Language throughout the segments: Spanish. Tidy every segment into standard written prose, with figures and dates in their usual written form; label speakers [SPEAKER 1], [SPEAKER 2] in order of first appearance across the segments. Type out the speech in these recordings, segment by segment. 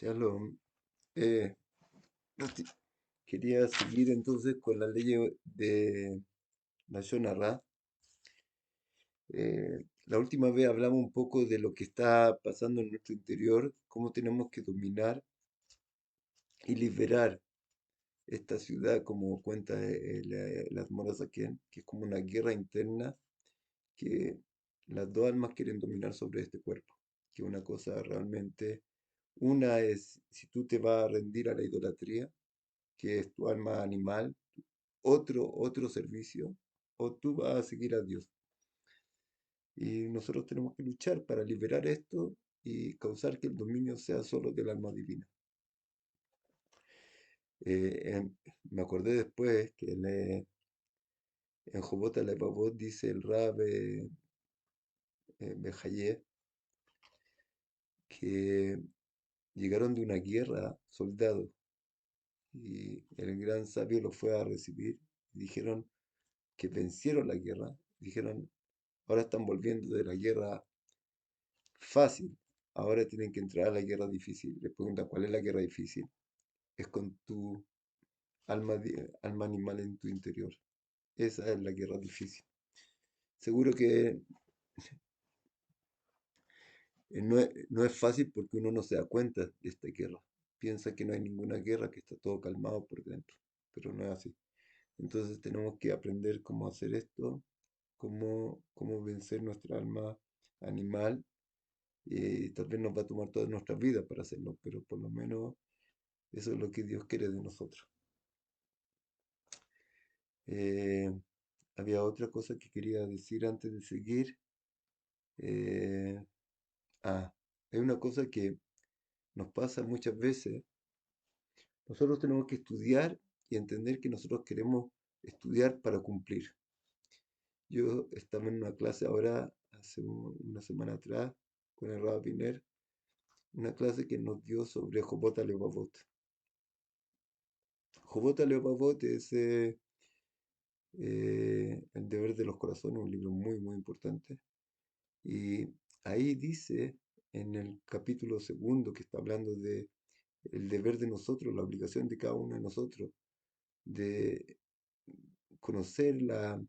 [SPEAKER 1] Shalom. Eh, Rati- Quería seguir entonces con la ley de la Shonara. La última vez hablamos un poco de lo que está pasando en nuestro interior, cómo tenemos que dominar y liberar esta ciudad, como cuenta el Admor Zaken, que es como una guerra interna que las dos almas quieren dominar sobre este cuerpo, que una cosa realmente, una es si tú te vas a rendir a la idolatría, que es tu alma animal, otro servicio, o tú vas a seguir a Dios. Y nosotros tenemos que luchar para liberar esto y causar que el dominio sea solo del alma divina. Me acordé después que en Jobot Alevavot dice el Rab Bejaye que llegaron de una guerra soldados y el gran sabio los fue a recibir y dijeron que vencieron la guerra. Dijeron, ahora están volviendo de la guerra fácil. Ahora tienen que entrar a la guerra difícil. Le pregunta, ¿cuál es la guerra difícil? Es con tu alma animal en tu interior. Esa es la guerra difícil. Seguro que no es fácil porque uno no se da cuenta de esta guerra. Piensa que no hay ninguna guerra, que está todo calmado por dentro. Pero no es así. Entonces tenemos que aprender cómo hacer esto, cómo vencer nuestra alma animal. Y tal vez nos va a tomar toda nuestra vida para hacerlo, pero por lo menos eso es lo que Dios quiere de nosotros. Eh, Había otra cosa que quería decir antes de seguir. Eh, ah, Hay una cosa que nos pasa muchas veces. Nosotros tenemos que estudiar y entender que nosotros queremos estudiar para cumplir. Yo estaba en una clase ahora, hace una semana atrás, con el Rabbi Piner, una clase que nos dio sobre Jobot Alevavot. Jobot Alevavot es El deber de los corazones, un libro muy, muy importante. Y ahí dice, en el capítulo segundo, que está hablando de el deber de nosotros, la obligación de cada uno de nosotros, de conocer la,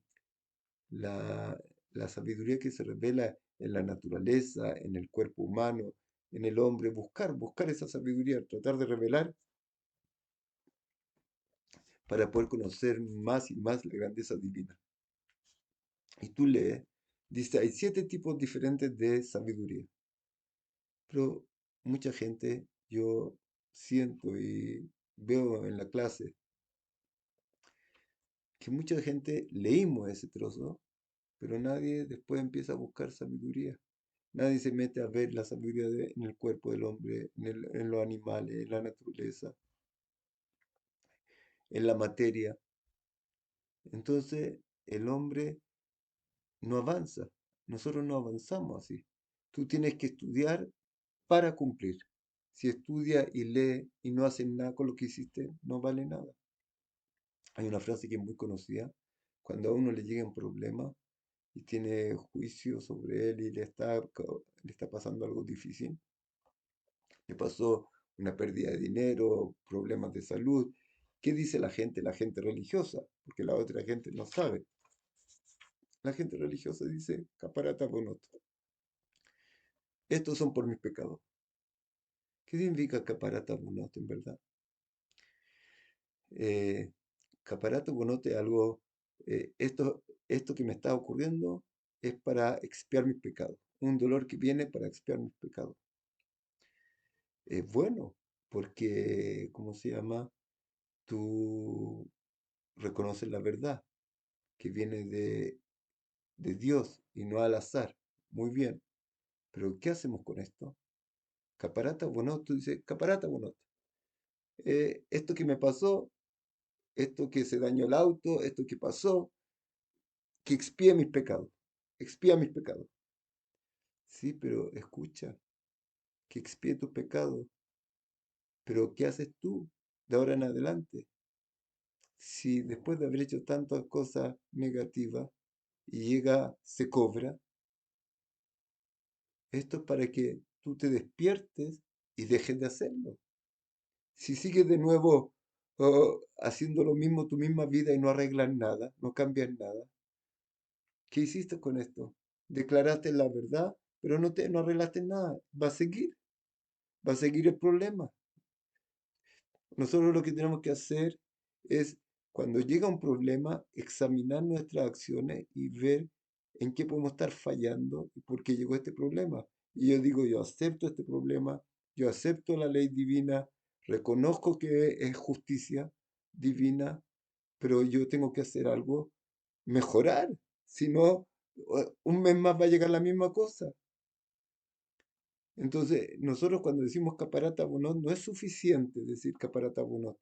[SPEAKER 1] la sabiduría que se revela en la naturaleza, en el cuerpo humano, en el hombre, buscar esa sabiduría, tratar de revelar para poder conocer más y más la grandeza divina. Y tú lees, dice, hay 7 tipos diferentes de sabiduría. Pero mucha gente, yo siento y veo en la clase que mucha gente leímos ese trozo, pero nadie después empieza a buscar sabiduría. Nadie se mete a ver la sabiduría en el cuerpo del hombre, en los animales, en la naturaleza, en la materia. Entonces el hombre no avanza. Nosotros no avanzamos así. Tú tienes que estudiar para cumplir. Si estudia y lee y no haces nada con lo que hiciste, no vale nada. Hay una frase que es muy conocida, cuando a uno le llega un problema y tiene juicio sobre él y le está pasando algo difícil, le pasó una pérdida de dinero, problemas de salud. ¿Qué dice la gente? La gente religiosa, porque la otra gente no sabe. La gente religiosa dice, caparata bonoto, estos son por mis pecados. ¿Qué significa caparata bonoto en verdad? Eh, Caparato bonote algo, esto que me está ocurriendo es para expiar mis pecados, un dolor que viene para expiar mis pecados. Es bueno, porque, ¿cómo se llama? Tú reconoces la verdad, que viene de Dios y no al azar. Muy bien, pero ¿qué hacemos con esto? Caparata bonote, tú dices, caparata bonote. Esto que me pasó, esto que se dañó el auto, esto que pasó, que expíe mis pecados, expía mis pecados. Sí, pero escucha, que expíe tus pecados. Pero ¿qué haces tú de ahora en adelante? Si después de haber hecho tantas cosas negativas y llega, se cobra, esto es para que tú te despiertes y dejes de hacerlo. Si sigues de nuevo haciendo lo mismo tu misma vida y no arreglas nada, no cambias nada, ¿qué hiciste con esto? Declaraste la verdad, pero no arreglaste nada. Va a seguir el problema. Nosotros lo que tenemos que hacer es, cuando llega un problema, examinar nuestras acciones y ver en qué podemos estar fallando y por qué llegó este problema. Y yo digo, yo acepto este problema, yo acepto la ley divina, reconozco que es justicia divina, pero yo tengo que hacer algo, mejorar. Si no, un mes más va a llegar la misma cosa. Entonces, nosotros cuando decimos caparata bonot, no es suficiente decir caparata bonot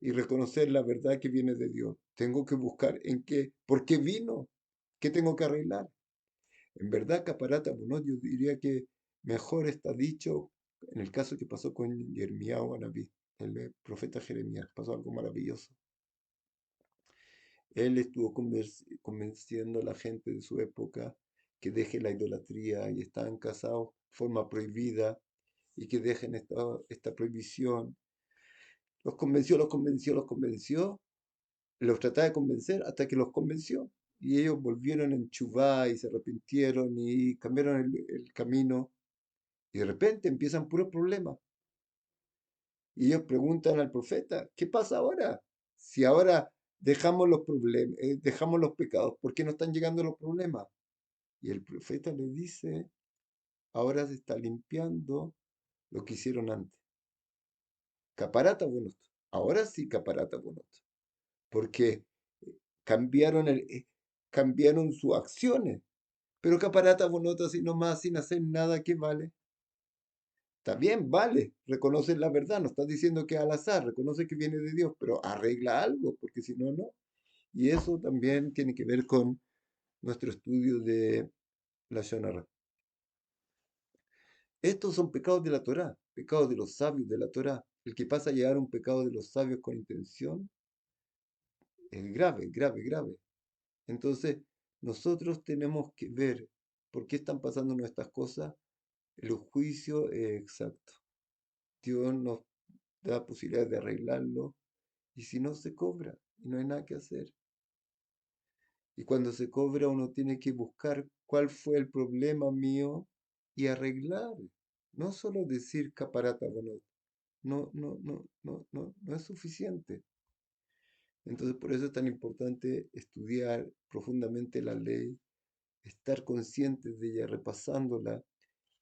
[SPEAKER 1] y reconocer la verdad que viene de Dios. Tengo que buscar en qué, por qué vino, qué tengo que arreglar. En verdad, caparata bonot, yo diría que mejor está dicho en el caso que pasó con Jeremías o Anabí, el profeta Jeremías, pasó algo maravilloso. Él estuvo convenciendo a la gente de su época que deje la idolatría y estaban casados de forma prohibida y que dejen esta prohibición. Los convenció, los convenció, los convenció, los trataba de convencer hasta que los convenció. Y ellos volvieron en Chubá y se arrepintieron y cambiaron el camino. Y de repente empiezan puros problemas. Y ellos preguntan al profeta, ¿qué pasa ahora? Si ahora dejamos los problemas, dejamos los pecados, ¿por qué no están llegando los problemas? Y el profeta le dice, ahora se está limpiando lo que hicieron antes. Caparata bonot. Ahora sí caparata bonot. Porque cambiaron, cambiaron sus acciones. Pero caparata bonot así nomás, sin hacer nada, ¿qué vale? Está bien, vale, reconoce la verdad, no estás diciendo que es al azar, reconoce que viene de Dios, pero arregla algo, porque si no, no. Y eso también tiene que ver con nuestro estudio de la Shonara. Estos son pecados de la Torá, pecados de los sabios de la Torá. El que pasa a llegar a un pecado de los sabios con intención es grave, grave, grave. Entonces, nosotros tenemos que ver por qué están pasando nuestras cosas. El juicio es exacto. Dios nos da posibilidad de arreglarlo y si no se cobra y no hay nada que hacer. Y cuando se cobra uno tiene que buscar cuál fue el problema mío y arreglar. No solo decir caparata bonot. No, no, no, no, no, no es suficiente. Entonces por eso es tan importante estudiar profundamente la ley, estar conscientes de ella, repasándola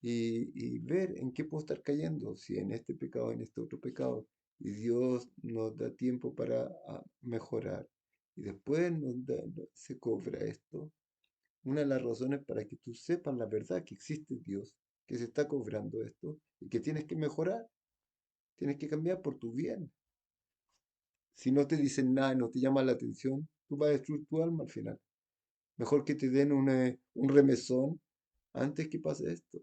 [SPEAKER 1] y ver en qué puedo estar cayendo, si en este pecado, en este otro pecado. Y Dios nos da tiempo para mejorar. Y después se cobra esto. Una de las razones para que tú sepas la verdad que existe Dios, que se está cobrando esto y que tienes que mejorar, tienes que cambiar por tu bien. Si no te dicen nada y no te llama la atención, tú vas a destruir tu alma al final. Mejor que te den un remesón antes que pase esto.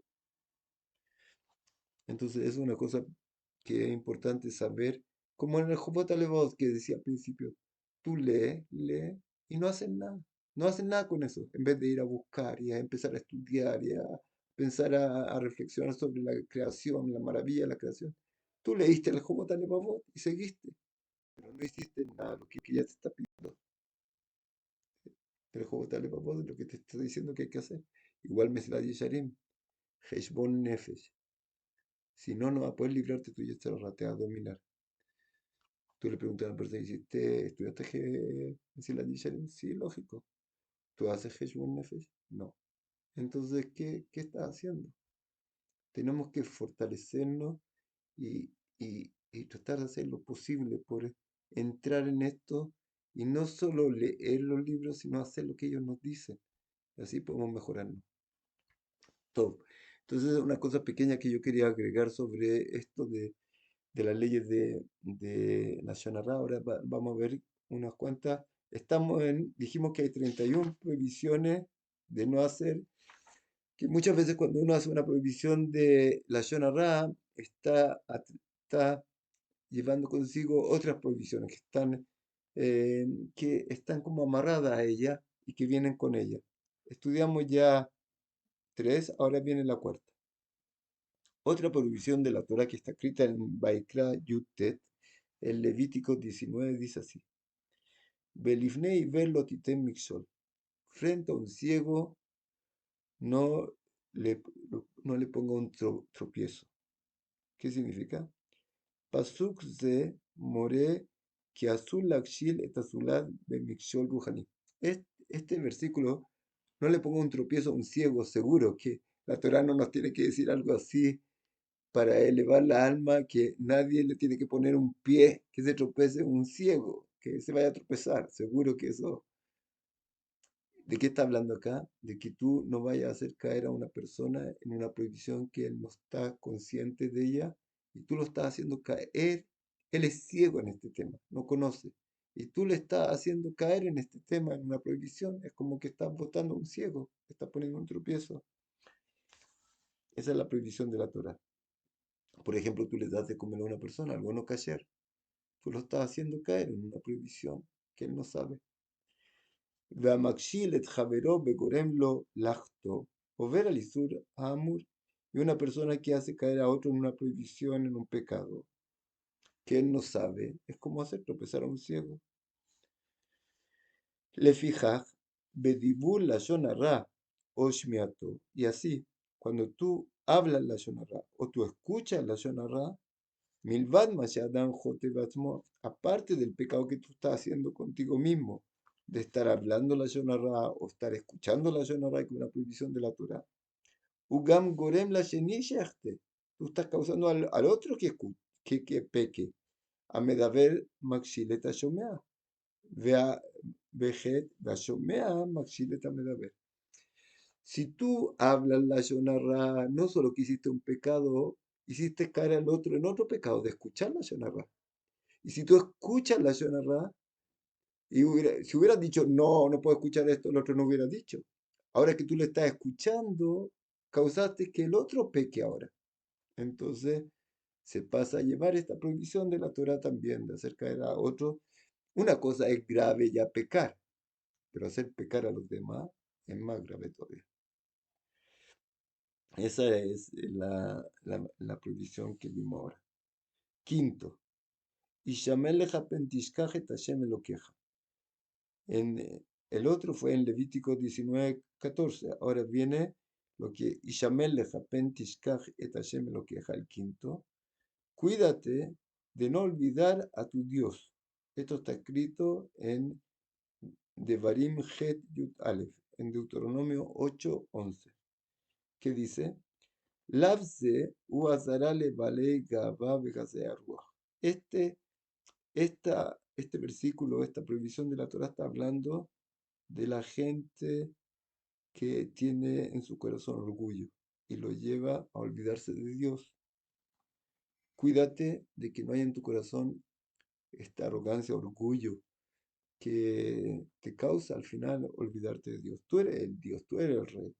[SPEAKER 1] Entonces es una cosa que es importante saber, como en el Jobot Alevot que decía al principio, tú lees y no haces nada. No haces nada con eso, en vez de ir a buscar y a empezar a estudiar y a pensar a reflexionar sobre la creación, la maravilla de la creación. Tú leíste el Jobot Alevot y seguiste, pero no hiciste nada, lo que ya te está pidiendo. El Jobot Alevot es lo que te está diciendo que hay que hacer. Igual Mesla Yesharim, Heshbon Nefesh. Si no, no vas a poder librarte tú y te va a dominar. Tú le preguntas a la persona, ¿hiciste, estudiaste Mesilat Yesharim? Sí, lógico. ¿Tú haces Heshbon Nefesh? No. Entonces, ¿qué estás haciendo? Tenemos que fortalecernos y tratar de hacer lo posible por entrar en esto y no solo leer los libros, sino hacer lo que ellos nos dicen. Así podemos mejorarnos. Todo. Entonces, una cosa pequeña que yo quería agregar sobre esto de las leyes de la Shonará. Ahora vamos a ver unas cuantas. Dijimos que hay 31 prohibiciones de no hacer, que muchas veces cuando uno hace una prohibición de la Shonará, está llevando consigo otras prohibiciones que están como amarradas a ella y que vienen con ella. Estudiamos ya tres, ahora viene la cuarta. Otra prohibición de la Torah que está escrita en Baikra Yutet, el Levítico 19, dice así: Belifnei verlo titem mixol. Frente a un ciego no le, no le ponga un tropiezo. ¿Qué significa? Pasuk ze more que azul lakshil et azulad bemixol ruhani. Este versículo no le ponga un tropiezo a un ciego, seguro que la Torah no nos tiene que decir algo así para elevar la alma, que nadie le tiene que poner un pie, que se tropece un ciego, que se vaya a tropezar. Seguro que eso. ¿De qué está hablando acá? De que tú no vayas a hacer caer a una persona en una prohibición que él no está consciente de ella y tú lo estás haciendo caer. Él es ciego en este tema, no conoce. Y tú le estás haciendo caer en este tema, en una prohibición. Es como que estás botando a un ciego, estás poniendo un tropiezo. Esa es la prohibición de la Torah. Por ejemplo, tú le das de comer a una persona algo no kasher. Tú lo estás haciendo caer en una prohibición que él no sabe. והמכשיל את חברו וגורם לו לחטוא, עובר על איסור האמור. Y una persona que hace caer a otro en una prohibición, en un pecado, que él no sabe, es como hacer tropezar a un ciego. לפיכך, בדיבור לשון הרע o shmiato, y así, cuando tú hablas לשון הרע o tú escuchas לשון הרע, milvad mashadan jote batzmo, aparte del pecado que tú estás haciendo contigo mismo, de estar hablando la Shonara o estar escuchando la Shonara, que es una prohibición de la Torah. Ugam gorem la sheni shechte, tú estás causando al otro que peque. A medaber maxileta shomea, vea vejet va shomea maxileta medaber. Si tú hablas la Shonara, no solo que hiciste un pecado, hiciste caer al otro en otro pecado de escuchar la Shonara. Y si tú escuchas la Shonara, y si hubieras dicho, no, no puedo escuchar esto, el otro no hubiera dicho. Ahora que tú le estás escuchando, causaste que el otro peque ahora. Entonces, se pasa a llevar esta prohibición de la Torah también, de hacer caer a otro. Una cosa es grave ya pecar, pero hacer pecar a los demás es más grave todavía. Esa es la prohibición que vimos ahora. Quinto, Ishamel leja pentishkaj et Hashem elokeja. El otro fue en Levítico 19:14. Ahora viene lo que Ishamel leja pentishkaj et Hashem elokeja, el quinto. Cuídate de no olvidar a tu Dios. Esto está escrito en Devarim Het Yud Aleph, en Deuteronomio 8:11, que dice: Lavze uazarale balei gaba begazea ruach. Este versículo, esta prohibición de la Torah está hablando de la gente que tiene en su corazón orgullo y lo lleva a olvidarse de Dios. Cuídate de que no haya en tu corazón esta arrogancia, orgullo, que te causa al final olvidarte de Dios. Tú eres el Dios, tú eres el rey.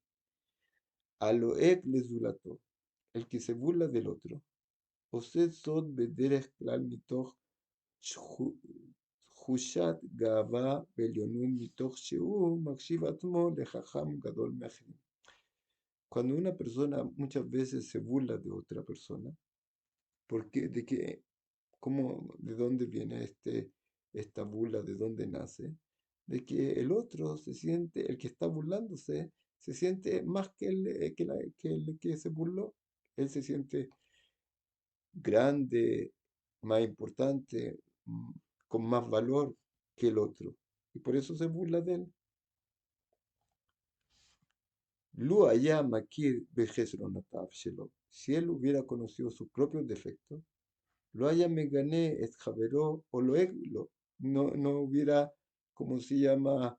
[SPEAKER 1] Aloek lezulato, el que se burla del otro. Osed sod bederech klal mitoch תחושת גאווה ועליונות מתוך שהוא מקשיב עצמו לחכם גדול מאחרים. Cuando una persona muchas veces se burla de otra persona, porque de que, de dónde viene esta burla, de dónde nace, de que el otro se siente, el que está burlándose, se siente más que el que se burló. Él se siente grande, más importante, con más valor que el otro. Y por eso se burla de él. Lu haya makir behesronatav shelo. Si él hubiera conocido sus propios defectos, lo haya me gané et javeró o lo no hubiera, como se llama,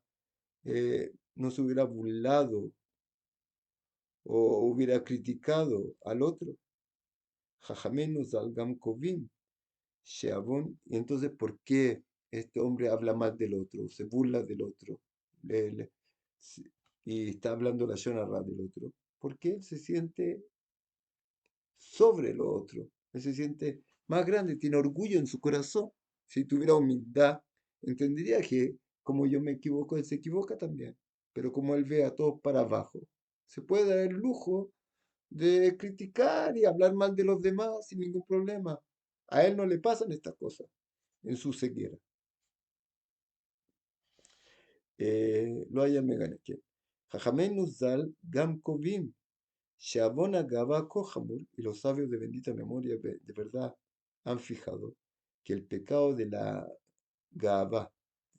[SPEAKER 1] no se hubiera burlado o hubiera criticado al otro. Jajamenos algam kovim. Sheabón, y entonces, ¿por qué este hombre habla mal del otro, se burla del otro, le- le- y está hablando la Shonara del otro? Porque él se siente sobre lo otro, él se siente más grande, tiene orgullo en su corazón. Si tuviera humildad, entendería que como yo me equivoco, él se equivoca también, pero como él ve a todos para abajo, se puede dar el lujo de criticar y hablar mal de los demás sin ningún problema. A él no le pasan estas cosas en su ceguera. לא היה מגנה, כן. חכמינו ז"ל גם קובעים שעוון הגאווה כה חמור, y los sabios de bendita memoria de verdad han fijado que el pecado de la gavá,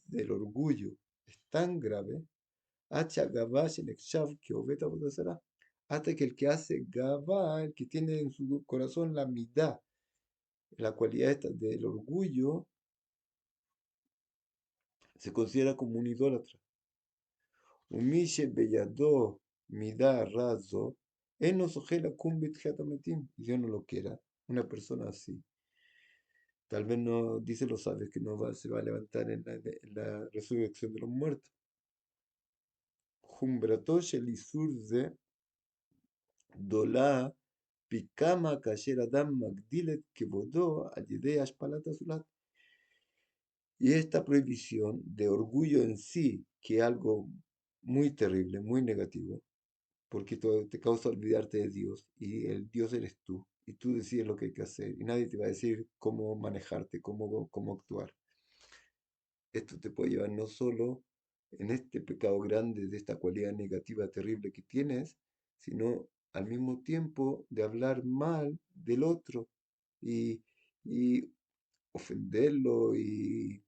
[SPEAKER 1] del orgullo, es tan grave, hacha gavá shenekshav keovet avodah zará, hasta que el que hace gavá, el que tiene en su corazón la midá, la cualidad esta del orgullo, se considera como un idólatra. Umishe beyado midá razo, él no sojela kumbit metim, Dios no lo quiera. Una persona así. Tal vez no, dice los sabios que no se va a levantar en la resurrección de los muertos. Jumbrato shelisur דולה פי כמה כאשר אדם מגדיל את כבודו על ידי השפלת הזולת. Y esta prohibición de orgullo en sí, que es algo muy terrible, muy negativo, porque te causa olvidarte de Dios y el Dios eres tú y tú decides lo que hay que hacer y nadie te va a decir cómo manejarte, cómo actuar. Esto te puede llevar no solo en este pecado grande de esta cualidad negativa terrible que tienes, sino al mismo tiempo de hablar mal del otro y, y ofenderlo y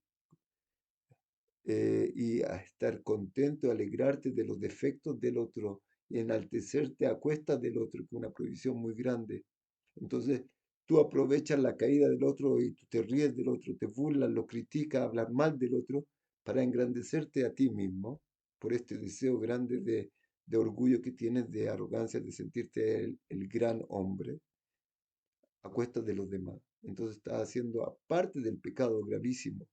[SPEAKER 1] a estar contento, alegrarte de los defectos del otro y enaltecerte a cuestas del otro, que es una prohibición muy grande. Entonces, tú aprovechas la caída del otro y tú te ríes del otro, te burlas, lo criticas, hablas mal del otro para engrandecerte a ti mismo por este deseo grande de orgullo que tienes, de arrogancia, de sentirte el gran hombre a cuestas de los demás. Entonces estás haciendo, aparte del pecado gravísimo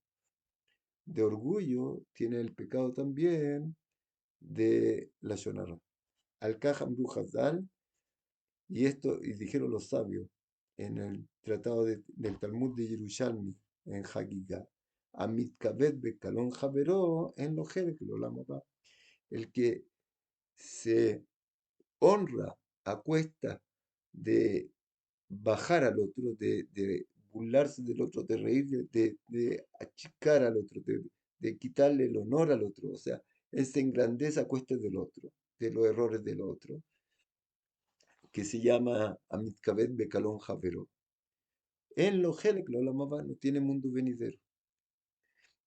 [SPEAKER 1] de orgullo, tiene el pecado también de la Shonara. Al-Kaham Hazal, y dijeron los sabios en el tratado del Talmud de Yerushalmi, en Hagigah, Amit Kaved Bekalon Javeró, en lo que lo llamaba, el que se honra a cuesta de bajar al otro, de burlarse del otro, de reír, de achicar al otro, de quitarle el honor al otro. O sea, él se engrandece a cuesta del otro, de los errores del otro, que se llama Amitkabet Bekalon Javero. En lo Helek, lo llamaba, no tiene mundo venidero.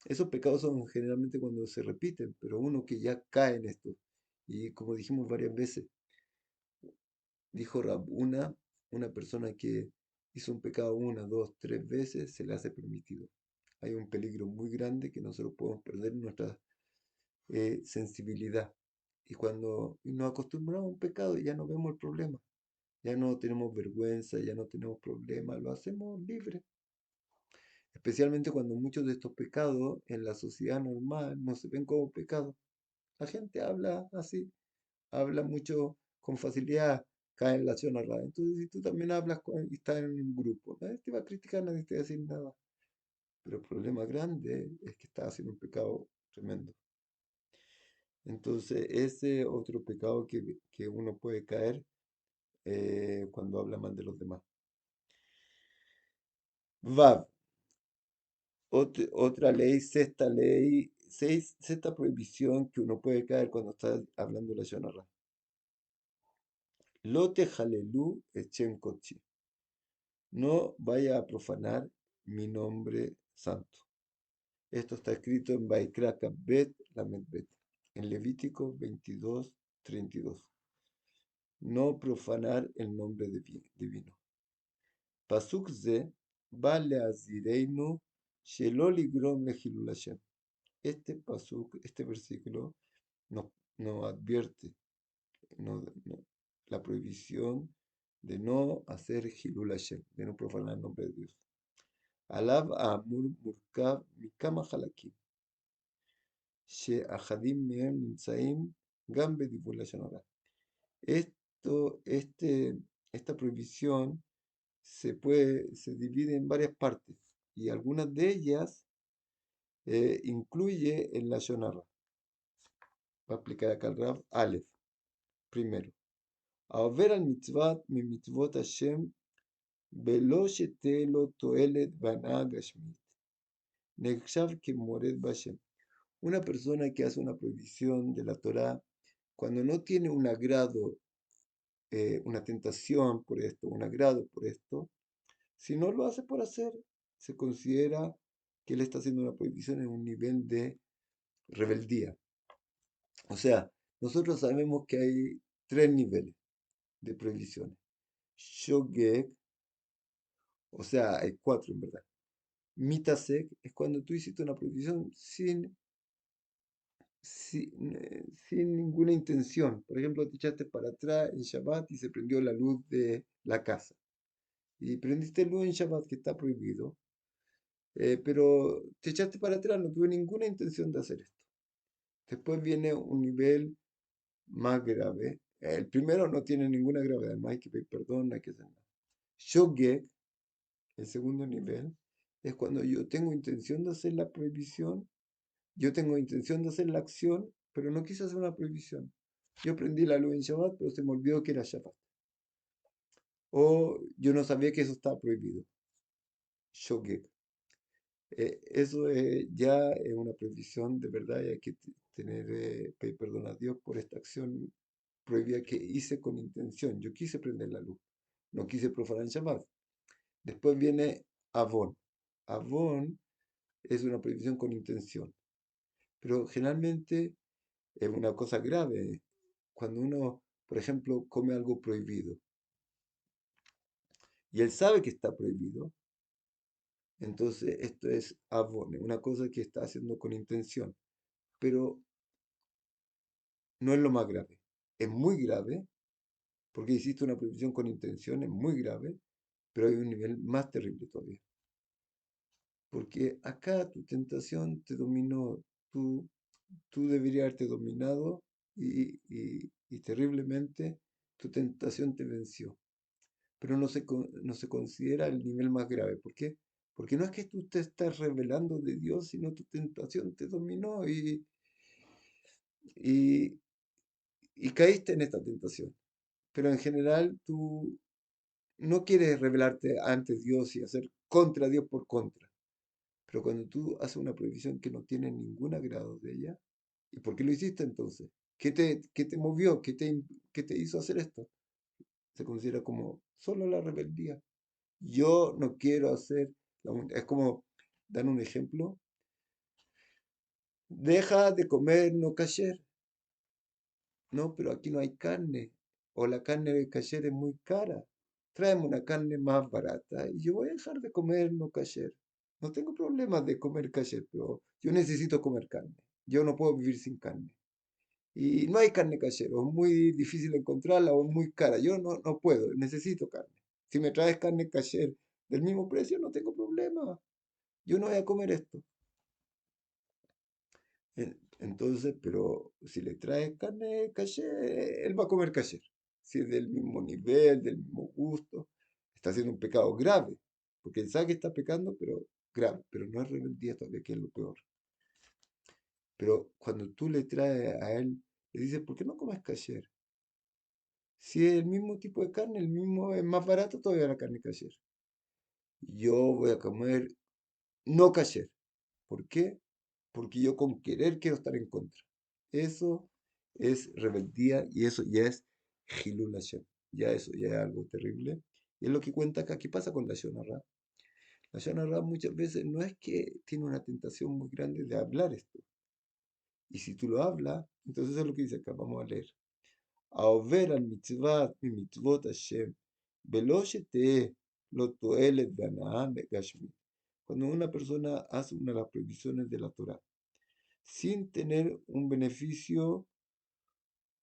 [SPEAKER 1] Esos pecados son generalmente cuando se repiten, pero uno que ya cae en esto. Y como dijimos varias veces, dijo Rab, una persona que hizo un pecado una, dos, tres veces, se le hace permitido. Hay un peligro muy grande que nosotros podemos perder nuestra sensibilidad. Y cuando nos acostumbramos a un pecado, ya no vemos el problema. Ya no tenemos vergüenza, ya no tenemos problema, lo hacemos libre. Especialmente cuando muchos de estos pecados en la sociedad normal no se ven como pecados. La gente habla así, habla mucho con facilidad, cae en la zona rara. Entonces, si tú también hablas y estás en un grupo, nadie te va a criticar, nadie te va a decir nada. Pero el problema grande es que estás haciendo un pecado tremendo. Entonces, ese otro pecado que uno puede caer cuando habla mal de los demás. Vav, otra ley, sexta prohibición que uno puede caer cuando está hablando la Shonara. Lote jalelu echem kochi. No vaya a profanar mi nombre santo. Esto está escrito en Baikra Bet Lamed Bet, en Levítico 22:32. No profanar el nombre divino. Pasuk ze va leazireinu shelo ligrom lehilul Hashem. Este pasuk, este versículo nos advierte la prohibición de no hacer Hilul Hashem, de no profanar el nombre de Dios. Alab Amur Murkav Mikama Halakim, She'ahadim Mehem Nimtzaim Gam Bedibur Lashon Hara. Esta prohibición se divide en varias partes y algunas de ellas incluye el Lashon Hara. Va a explicar acá el Rav Aleph, primero. העובר על מצוות ממצוות השם בלא שתהיה לו תועלת בהנאה גשמית, נחשב כמורד בהשם. Una persona que hace una prohibición de la Torá, cuando no tiene un agrado, una tentación por esto, un agrado por esto, si no lo hace por hacer, se considera que él está haciendo una prohibición en un nivel de rebeldía. O sea, nosotros sabemos que hay tres niveles de prohibiciones. Shogeg, o sea, hay cuatro en verdad. Mitasek es cuando tú hiciste una prohibición sin ninguna intención. Por ejemplo, te echaste para atrás en Shabbat y se prendió la luz de la casa. Y prendiste luz en Shabbat, que está prohibido, pero te echaste para atrás, no tuve ninguna intención de hacer esto. Después viene un nivel más grave. El primero no tiene ninguna gravedad, no hay que pedir perdón, no hay que hacer nada. Shogeg, el segundo nivel, es cuando yo tengo intención de hacer la prohibición, yo tengo intención de hacer la acción, pero no quise hacer una prohibición. Yo prendí la luz en Shabbat, pero se me olvidó que era Shabbat. O yo no sabía que eso estaba prohibido. Shogeg. Eso ya es una prohibición de verdad y hay que tener, pedir perdón a Dios por esta acción prohibida que hice con intención. Yo quise prender la luz, no quise profanar Shabbat. Después viene Avon. Avon es una prohibición con intención, pero generalmente es una cosa grave. Cuando uno, por ejemplo, come algo prohibido y él sabe que está prohibido, entonces esto es Avon, una cosa que está haciendo con intención, pero no es lo más grave. Es muy grave porque hiciste una prohibición con intención, es muy grave, pero hay un nivel más terrible todavía. Porque acá tu tentación te dominó, tú deberías haberte dominado y terriblemente tu tentación te venció. Pero no se considera el nivel más grave. ¿Por qué? Porque no es que tú te estás rebelando de Dios, sino tu tentación te dominó y, y caíste en esta tentación. Pero en general tú no quieres rebelarte ante Dios y hacer contra Dios por contra. Pero cuando tú haces una prohibición que no tiene ningún agrado de ella, ¿y por qué lo hiciste entonces? Qué te movió? Qué te hizo hacer esto? Se considera como solo la rebeldía. Yo no quiero hacer, es como, dan un ejemplo, deja de comer no kasher. No, pero aquí no hay carne. O la carne de kasher es muy cara. Tráeme una carne más barata y yo voy a dejar de comer no kasher. No tengo problemas de comer kasher, pero yo necesito comer carne. Yo no puedo vivir sin carne. Y no hay carne kasher, o es muy difícil encontrarla o es muy cara. Yo no puedo, necesito carne. Si me traes carne kasher del mismo precio, no tengo problema. Yo no voy a comer esto. Entonces, pero si le traes carne caché, él va a comer caché. Si es del mismo nivel, del mismo gusto, está haciendo un pecado grave, porque él sabe que está pecando, pero grave, pero no es rebeldía todavía, que es lo peor. Pero cuando tú le traes a él, le dices, ¿por qué no comes caché? Si es el mismo tipo de carne, el mismo es más barato todavía la carne caché. Yo voy a comer no caché. ¿Por qué? Porque yo con querer quiero estar en contra. Eso es rebeldía y eso ya es Hilul Hashem. Ya eso ya es algo terrible. Y es lo que cuenta acá. ¿Qué pasa con la Shona Ra? La Shona Ra muchas veces no es que tiene una tentación muy grande de hablar esto. Y si tú lo hablas, entonces eso es lo que dice acá. Vamos a leer. העובר על מצוות ממצוות השם, בלא שתהא לו תועלת בהנאה גשמית. Cuando una persona hace una de las prohibiciones de la Torah, sin tener un beneficio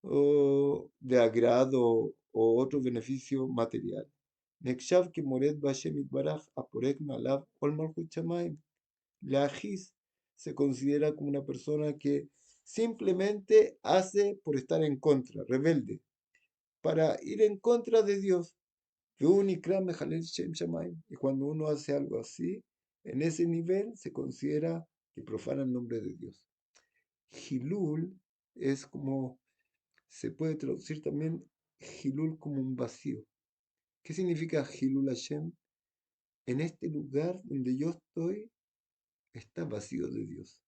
[SPEAKER 1] de agrado o otro beneficio material. נחשב כמורד בהשם יתברך הפורק מעליו עול מלכות שמיים. Leajís se considera como una persona que simplemente hace por estar en contra, rebelde, para ir en contra de Dios. Y cuando uno hace algo así, en ese nivel se considera que profana el nombre de Dios. Hilul es como se puede traducir también Hilul como un vacío. ¿Qué significa Hilul Hashem? En este lugar donde yo estoy está vacío de Dios.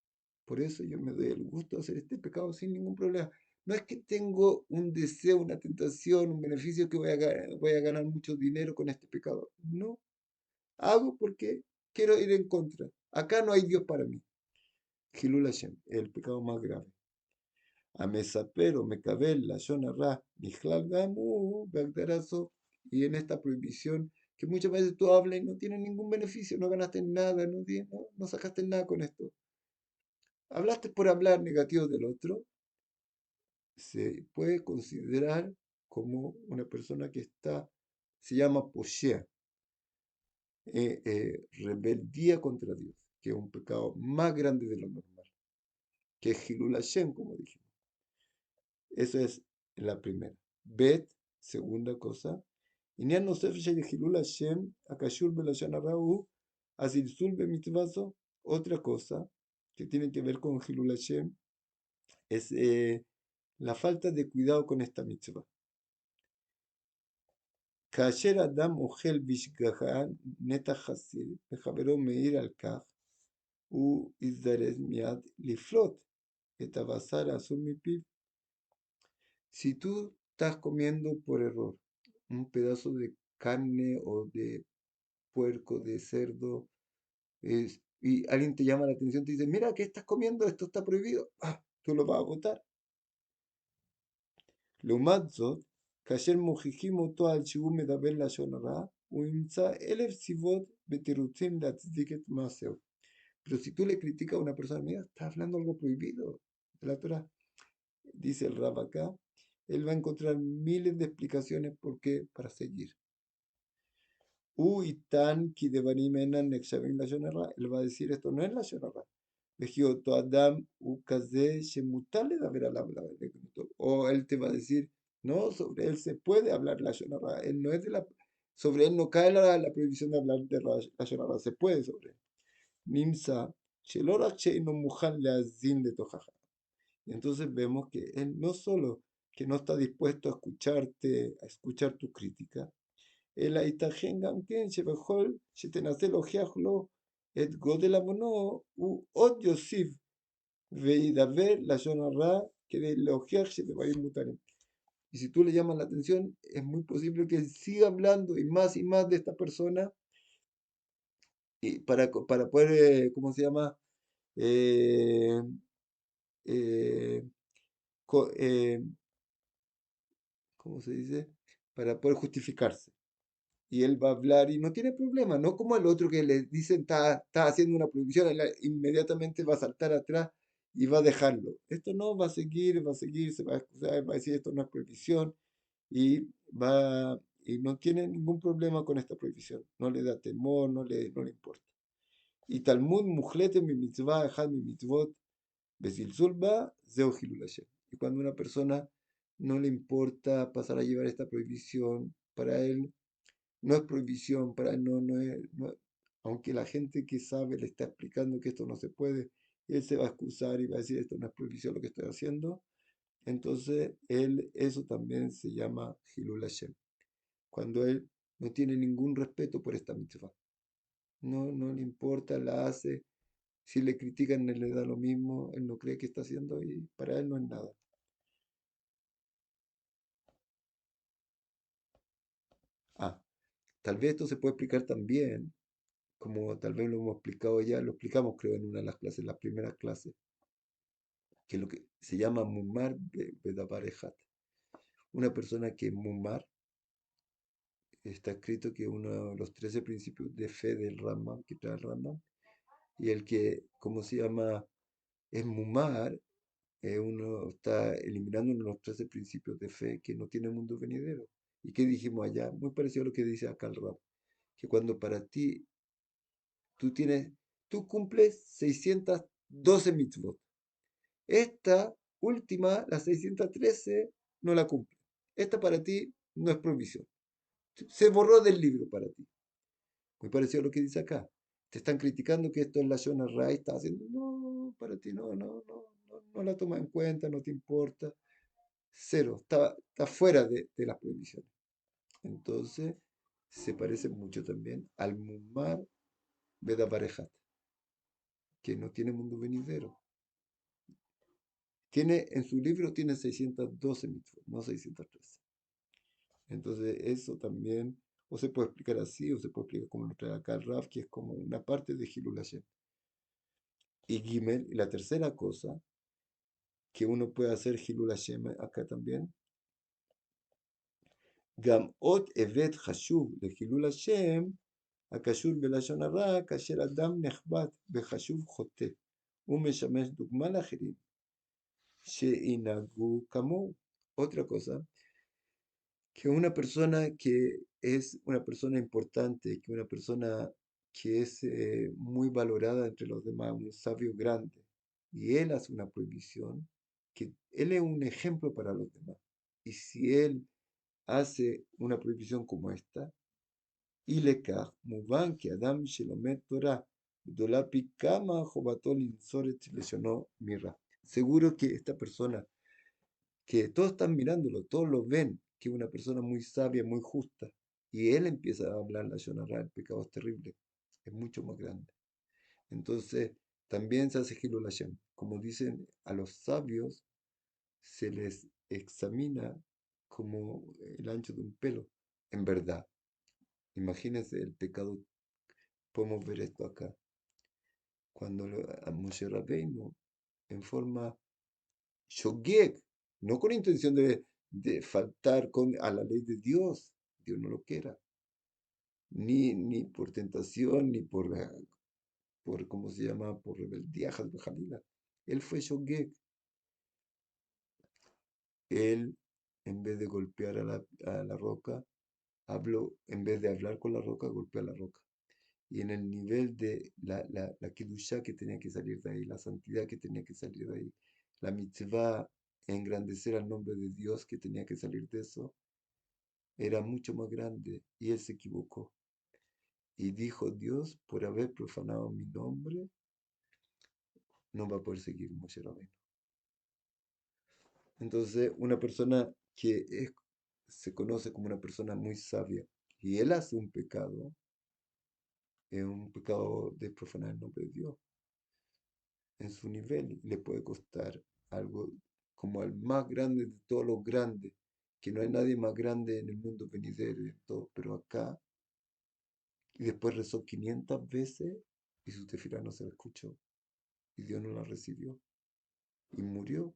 [SPEAKER 1] Por eso yo me doy el gusto de hacer este pecado sin ningún problema. No es que tengo un deseo, una tentación, un beneficio que voy a ganar mucho dinero con este pecado. No, hago porque quiero ir en contra. Acá no hay Dios para mí. Hilul Hashem, el pecado más grave. Amesapero, Mekabel, Lashon Hara, Mijlal Gamu, Bagdarazo. Y en esta prohibición, que muchas veces tú hablas y no tienes ningún beneficio, no ganaste nada, no sacaste nada con esto. Hablaste por hablar negativo del otro, se puede considerar como una persona que se llama poshea, rebeldía contra Dios, que es un pecado más grande de lo normal, que es Hilul Hashem, como dijimos. Eso es la primera. Bet, segunda cosa. Inyan Nosef Shel Hilul Hashem, Akashur Belashon Hara hu Azilzul Bemitzvaso. Otra cosa que tiene que ver con Hilul Hashem es la falta de cuidado con esta mitzvah. כאשר אדם אוכל בשגגה נתח חסיד, וחברו מעיר על כך, הוא יזדרז מיד לפלוט את הבשר האסור מפיו. Si tú estás comiendo por error un pedazo de carne o de puerco, de cerdo, y alguien te llama la atención, te dice, mira, ¿qué estás comiendo? Esto está prohibido. Tú lo vas a botar. לעומת זאת, כאשר מוכיחים אותו על שהוא מדבר לשון הרע, הוא ימצא אלף סיבות ותירוצים להצדיק את מעשהו. Pero si tú le criticas a una persona, mira, está hablando algo prohibido de la Torah, dice el Rab acá, él va a encontrar miles de explicaciones por qué para seguir. Uitan ki devarim enan nechshavim lashon hara. Él va a decir esto no es lashon hara. Vejioto Adam ukaze shemutal ledaber alav legnoto. O él te va a decir, no, sobre él se puede hablar lashon hara. Él no es de sobre él no cae la prohibición de hablar de lashon hara. Se puede sobre él. Nimsa shelo rak she'ino muhan leazin letochaja. Y entonces vemos que él no solo que no está dispuesto a escucharte, a escuchar tu crítica, אלא ייתכן גם כן שבכל שתנסה להוכיח לו את גודל עוונו, הוא עוד יוסיף וידבר לשון הרע כדי להוכיח שדברים מותרים. Y si tú le llamas la atención, es muy posible que él siga hablando y más de esta persona y para poder, ¿cómo se llama? Eh, eh, co- eh, ¿Cómo se dice? Para poder justificarse. Y él va a hablar y no tiene problema, no como el otro que le dicen está haciendo una prohibición, él inmediatamente va a saltar atrás y va a dejarlo. Esto no va a seguir, se va a excusar, va a decir esto no es prohibición y y no tiene ningún problema con esta prohibición, no le da temor, no le importa. Y Talmud mujlete mi mitzvah, ejad mi mitzvot, besilzul ba, zeu hilul Hashem. Y cuando una persona no le importa pasar a llevar esta prohibición, para él no es prohibición, para él aunque la gente que sabe le está explicando que esto no se puede, él se va a excusar y va a decir esto no es prohibición lo que estoy haciendo, entonces eso también se llama Hilul Hashem, cuando él no tiene ningún respeto por esta mitzvah, no le importa, la hace, si le critican él le da lo mismo, él no cree que está haciendo y para él no es nada. Ah, tal vez esto se puede explicar también, como tal vez lo hemos explicado ya, lo explicamos creo en una de las clases, las primeras clases, que es lo que se llama Mumar Bedabarejat. Una persona que Mumar, está escrito que uno de los 13 principios de fe del Rambam, que trae el Rambam, y el que, ¿cómo se llama? Es Mumar, uno está eliminando uno de los 13 principios de fe que no tiene mundo venidero. ¿Y qué dijimos allá? Muy parecido a lo que dice acá el Rab, que cuando para ti tú tienes, tú cumples 612 mitzvot. Esta última, la 613, no la cumple. Esta para ti no es prohibición. Se borró del libro para ti. Muy parecido a lo que dice acá. Te están criticando que esto es la Shona Rai, está haciendo. No, para ti no la tomas en cuenta, no te importa. cero, está fuera de las prohibiciones. Entonces, se parece mucho también al Mumar Veda Parejat, que no tiene mundo venidero. En su libro tiene 612 mitzvot, no 613. Entonces, eso también, o se puede explicar así, o se puede explicar como lo trae acá el Raf, que es como una parte de Hilul Hashem. Y Gimel, y la tercera cosa, que uno puede hacer Hilul Hashem acá también, גם עוד היבט חשוב לחילול השם, הקשור בלשון הרע, כאשר אדם נחבט בחשוב חוטא, ומשמש דוגמה לאחרים, שינהגו כמוהו. Otra cosa, que una persona que es una persona importante, que una persona que es muy valorada entre los demás, un sabio grande, y él hace una prohibición, que él es un ejemplo para los demás. Y si él hace una prohibición como esta, y לכך מובן כי אדם שלומד תורה גדולה פי כמה חובתו לנצור את לשונו מרע. Seguro que esta persona, que todos están mirándolo, todos lo ven, que es una persona muy sabia, muy justa, y él empieza a hablar la Shonará, el pecado es terrible, es mucho más grande. Entonces, también se hace Hilul Hashem. Como dicen, a los sabios se les examina como el ancho de un pelo, en verdad. Imagínense el pecado, podemos ver esto acá. Cuando a Moshe Rabbeinu, en forma shogeg, no con intención de faltar a la ley de Dios, Dios no lo quiera, ni por tentación, ni ¿cómo se llama? Por rebeldía, jalila. Él fue shogeg. Él, en vez de golpear a la roca, en vez de hablar con la roca, golpea a la roca. Y en el nivel de la kedushá que tenía que salir de ahí, la santidad que tenía que salir de ahí, la mitzvah, engrandecer al nombre de Dios que tenía que salir de eso, era mucho más grande. Y él se equivocó. Y dijo Dios, por haber profanado mi nombre, no va a poder seguir Moshe Rabbeinu. Entonces, una persona que se conoce como una persona muy sabia, y él hace un pecado, es un pecado de profanar el nombre de Dios en su nivel y le puede costar algo como al más grande de todos los grandes, que no hay nadie más grande en el mundo venidero y en todo, pero acá, y después rezó 500 veces y su tefilá no se la escuchó y Dios no la recibió y murió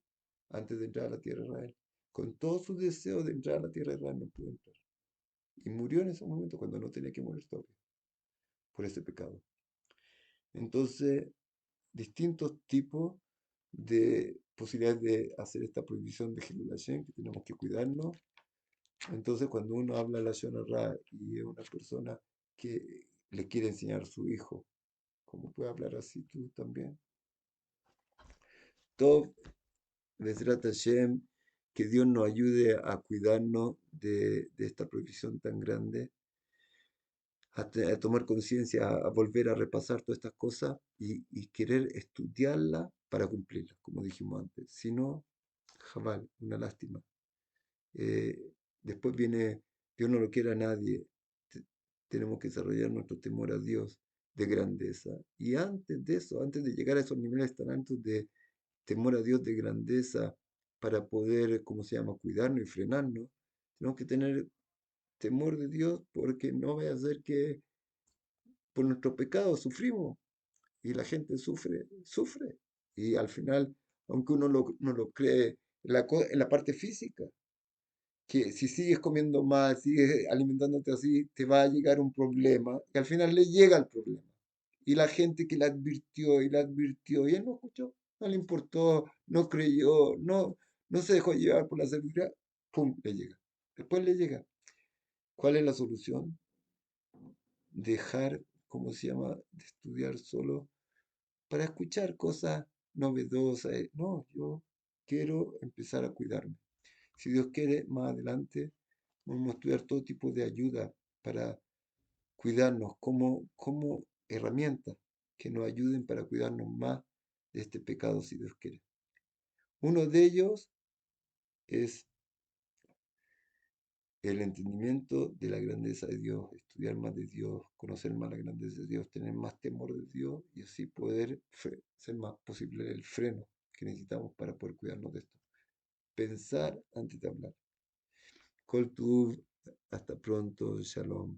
[SPEAKER 1] antes de entrar a la tierra de Israel. Con todo su deseo de entrar a la tierra de Israel no pudo entrar. Y murió en ese momento cuando no tenía que morir todavía por ese pecado. Entonces, distintos tipos de posibilidades de hacer esta prohibición de Hilul Hashem, que tenemos que cuidarnos. Entonces, cuando uno habla la Shona Ra y es una persona que le quiere enseñar a su hijo, ¿cómo puede hablar así tú también? Tov, Bezrat Hashem, que Dios nos ayude a cuidarnos de esta prohibición tan grande, a tomar conciencia, a volver a repasar todas estas cosas y querer estudiarlas para cumplirlas, como dijimos antes. Si no, Jabal, una lástima. Eh, Después viene, Dios no lo quiere a nadie. Tenemos que desarrollar nuestro temor a Dios de grandeza. Y antes de eso, antes de llegar a esos niveles tan altos de temor a Dios de grandeza, para poder, ¿cómo se llama?, cuidarnos y frenarnos, tenemos que tener temor de Dios porque no vaya a ser que por nuestros pecados sufrimos y la gente sufre, sufre. Y al final, aunque uno no lo cree, en la parte física, que si sigues comiendo mal, sigues alimentándote así, te va a llegar un problema y al final le llega el problema. Y la gente que le advirtió y él no escuchó, no le importó, no creyó, no se dejó llevar por la seguridad, ¡pum!, le llega. Después le llega. ¿Cuál es la solución? Dejar, ¿cómo se llama?, de estudiar solo para escuchar cosas novedosas. No, yo quiero empezar a cuidarme. Si Dios quiere, más adelante vamos a estudiar todo tipo de ayuda para cuidarnos como herramientas que nos ayuden para cuidarnos más de este pecado, si Dios quiere. Uno de ellos es el entendimiento de la grandeza de Dios, estudiar más de Dios, conocer más la grandeza de Dios, tener más temor de Dios y así poder ser más posible el freno que necesitamos para poder cuidarnos de esto. Pensar antes de hablar. Kol tuv, hasta pronto, shalom.